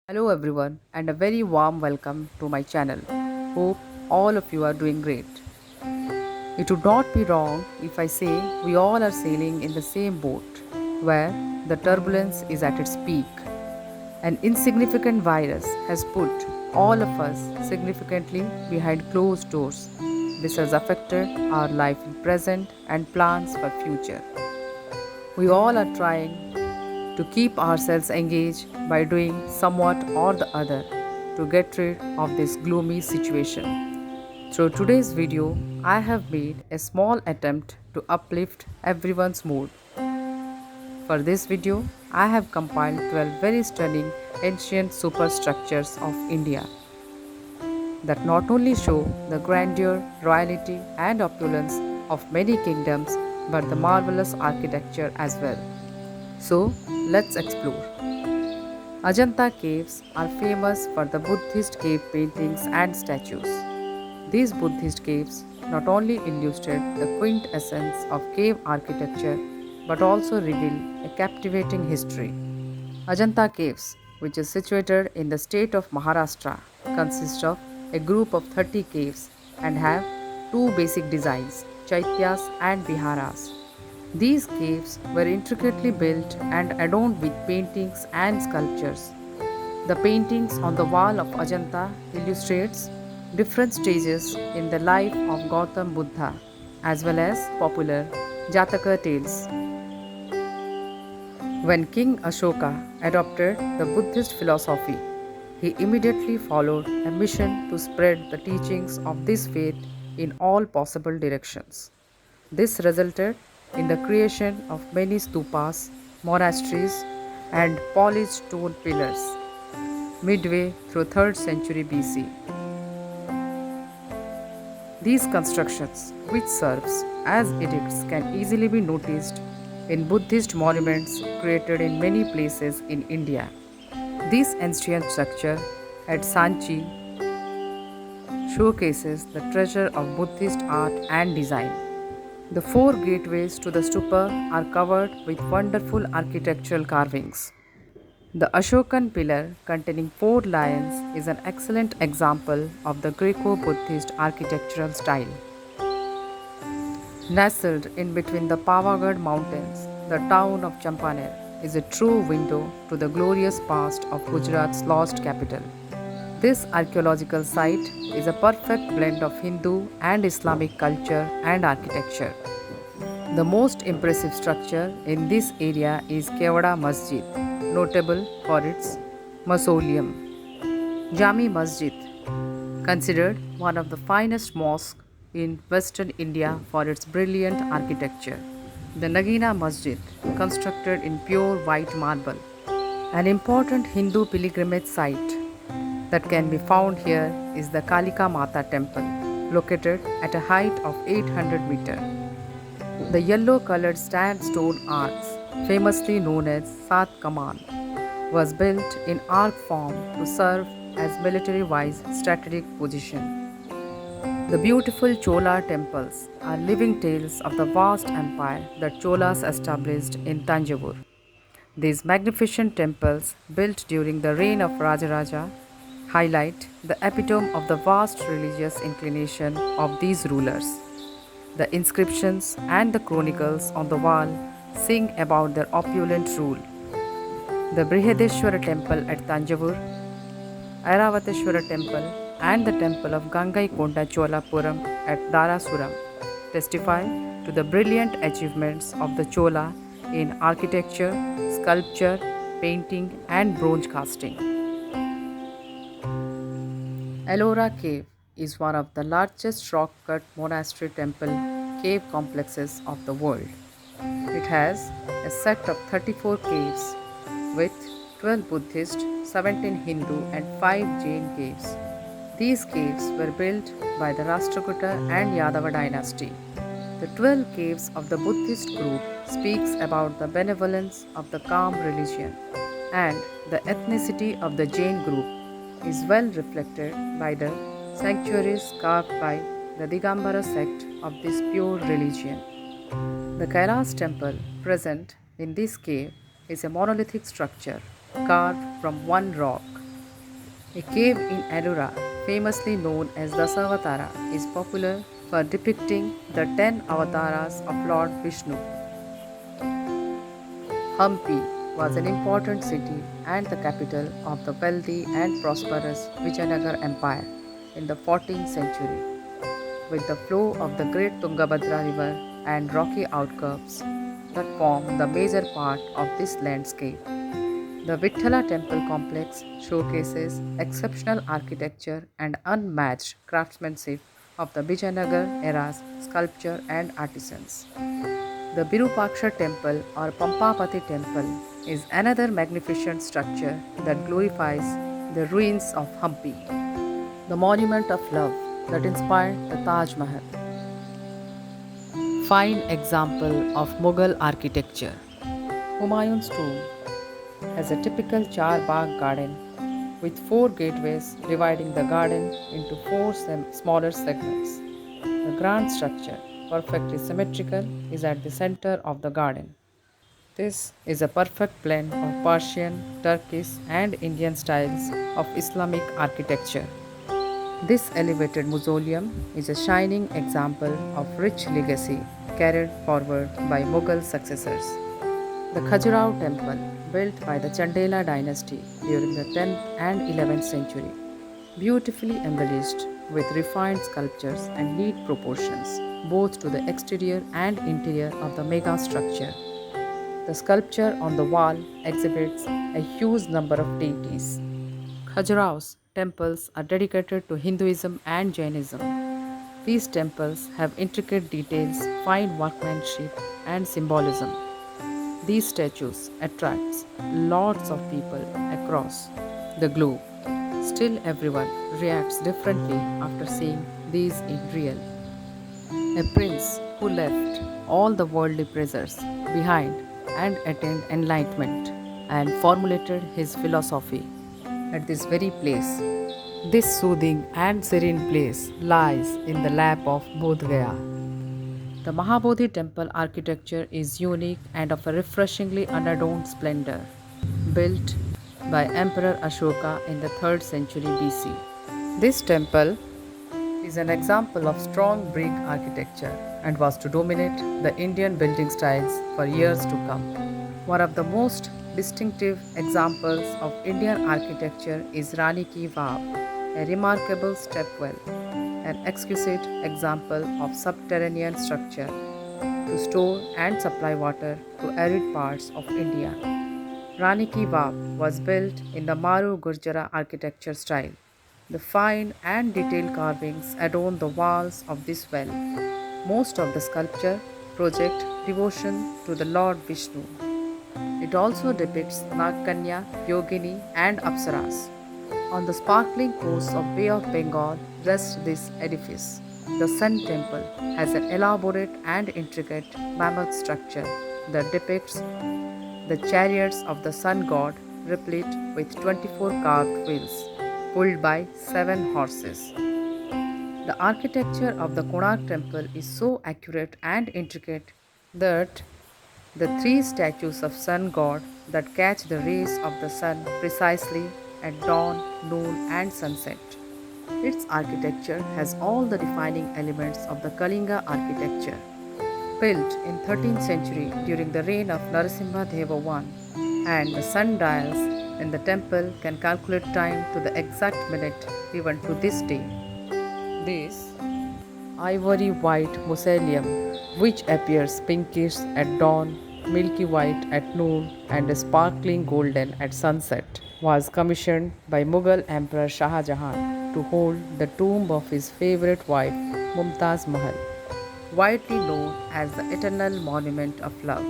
Hello everyone and a very warm welcome to my channel. Hope all of you are doing great. It would not be wrong if I say we all are sailing in the same boat where the turbulence is at its peak. An insignificant virus has put all of us significantly behind closed doors. This has affected our life in present and plans for future. We all are trying to keep ourselves engaged by doing somewhat or the other to get rid of this gloomy situation. Through today's video, I have made a small attempt to uplift everyone's mood. For this video, I have compiled 12 very stunning ancient superstructures of India that not only show the grandeur, royalty, and opulence of many kingdoms but the marvelous architecture as well. So, let's explore. Ajanta caves are famous for the Buddhist cave paintings and statues. These Buddhist caves not only illustrate the quintessence of cave architecture but also reveal a captivating history. Ajanta Caves, which is situated in the state of Maharashtra, consists of a group of 30 caves and have two basic designs, chaityas and viharas. These caves were intricately built and adorned with paintings and sculptures. The paintings on the wall of Ajanta illustrates different stages in the life of Gautam Buddha as well as popular Jataka tales. When King Ashoka adopted the Buddhist philosophy, he immediately followed a mission to spread the teachings of this faith in all possible directions. This resulted in the creation of many stupas, monasteries, and polished stone pillars midway through 3rd century BC. These constructions, which serves as edicts, can easily be noticed in Buddhist monuments created in many places in India. This ancient structure at Sanchi showcases the treasure of Buddhist art and design. The four gateways to the stupa are covered with wonderful architectural carvings. The Ashokan pillar containing four lions is an excellent example of the Greco-Buddhist architectural style. Nestled in between the Pavagad mountains, the town of Champaner is a true window to the glorious past of Gujarat's lost capital. This archaeological site is a perfect blend of Hindu and Islamic culture and architecture. The most impressive structure in this area is Kevada Masjid, notable for its mausoleum. Jami Masjid, considered one of the finest mosques in western India for its brilliant architecture. The Nagina Masjid, constructed in pure white marble, an important Hindu pilgrimage site that can be found here is the Kalika Mata temple, located at a height of 800 meters. The yellow colored sandstone arch, famously known as Sat Kaman, was built in arc form to serve as military-wise strategic position. The beautiful Chola temples are living tales of the vast empire that Cholas established in Tanjavur. These magnificent temples, built during the reign of Rajaraja, highlight the epitome of the vast religious inclination of these rulers. The inscriptions and the chronicles on the wall sing about their opulent rule. The Brihadeshwara temple at Tanjavur, Airavateshwara temple, and the temple of Gangaikonda Cholapuram at Darasuram testify to the brilliant achievements of the Chola in architecture, sculpture, painting, and bronze casting. Ellora Cave is one of the largest rock-cut monastery temple cave complexes of the world. It has a set of 34 caves with 12 Buddhist, 17 Hindu, and 5 Jain caves. These caves were built by the Rashtrakuta and Yadava dynasty. The 12 caves of the Buddhist group speaks about the benevolence of the calm religion, and the ethnicity of the Jain group is well reflected by the sanctuaries carved by the Digambara sect of this pure religion. The Kailas temple present in this cave is a monolithic structure carved from one rock. A cave in Ellora, famously known as Dasavatara, is popular for depicting the 10 avatars of Lord Vishnu. Hampi was an important city and the capital of the wealthy and prosperous Vijayanagar Empire in the 14th century. With the flow of the great Tungabhadra river and rocky outcrops that form the major part of this landscape. The Vithala temple complex showcases exceptional architecture and unmatched craftsmanship of the Vijayanagar era's sculpture and artisans. The Virupaksha temple or Pampapati temple is another magnificent structure that glorifies the ruins of Hampi, the monument of love that inspired the Taj Mahal. Fine example of Mughal architecture. Humayun's tomb has a typical char bagh garden with four gateways dividing the garden into four smaller segments. The grand structure, perfectly symmetrical, is at the center of the garden. This is a perfect blend of Persian, Turkish, and Indian styles of Islamic architecture. This elevated mausoleum is a shining example of rich legacy carried forward by Mughal successors. The Khajuraho temple, built by the Chandela dynasty during the 10th and 11th century, beautifully embellished with refined sculptures and neat proportions, both to the exterior and interior of the mega structure. The sculpture on the wall exhibits a huge number of deities. Khajuraho's temples are dedicated to Hinduism and Jainism. These temples have intricate details, fine workmanship, and symbolism. These statues attracts lots of people across the globe. Still everyone reacts differently after seeing these in real. A prince who left all the worldly pleasures behind and attained enlightenment and formulated his philosophy at this very place. This soothing and serene place lies in the lap of Bodh Gaya. The Mahabodhi temple architecture is unique and of a refreshingly unadorned splendor, built by Emperor Ashoka in the 3rd century BC. This temple is an example of strong brick architecture and was to dominate the Indian building styles for years to come. One of the most distinctive examples of Indian architecture is Rani Ki Vav, a remarkable stepwell, an exquisite example of subterranean structure to store and supply water to arid parts of India. Rani Ki Vav was built in the Maru Gurjara architecture style. The fine and detailed carvings adorn the walls of this well. Most of the sculpture project devotion to the Lord Vishnu. It also depicts Nagkanya, Yogini, and Apsaras. On the sparkling coast of Bay of Bengal rests this edifice. The Sun Temple has an elaborate and intricate mammoth structure that depicts the chariots of the sun god replete with 24 carved wheels pulled by 7 horses. The architecture of the Konark temple is so accurate and intricate that the three statues of sun god that catch the rays of the sun precisely at dawn, noon, and sunset. Its architecture has all the defining elements of the Kalinga architecture. Built in 13th century during the reign of Narasimha Deva I, and the sundials in the temple can calculate time to the exact minute even to this day. This ivory white mausoleum, which appears pinkish at dawn, milky white at noon, and sparkling golden at sunset, was commissioned by Mughal Emperor Shah Jahan to hold the tomb of his favorite wife Mumtaz Mahal, widely known as the Eternal Monument of Love,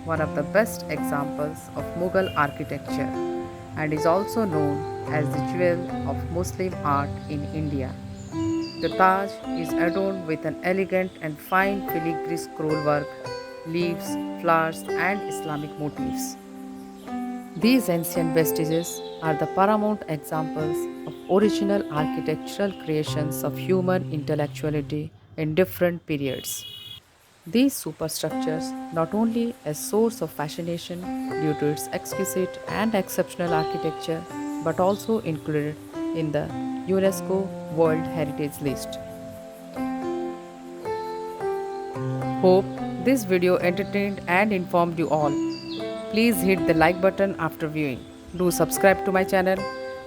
one of the best examples of Mughal architecture, and is also known as the jewel of Muslim art in India. The Taj is adorned with an elegant and fine filigree scrollwork, leaves, flowers, and Islamic motifs. These ancient vestiges are the paramount examples of original architectural creations of human intellectuality in different periods. These superstructures, not only a source of fascination due to its exquisite and exceptional architecture, but also included in the UNESCO World Heritage List. Hope this video entertained and informed you all. Please hit the like button after viewing. Do subscribe to my channel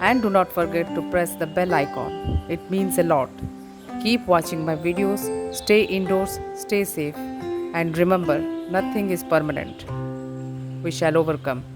and do not forget to press the bell icon. It means a lot. Keep watching my videos, stay indoors, stay safe, and remember, nothing is permanent. We shall overcome.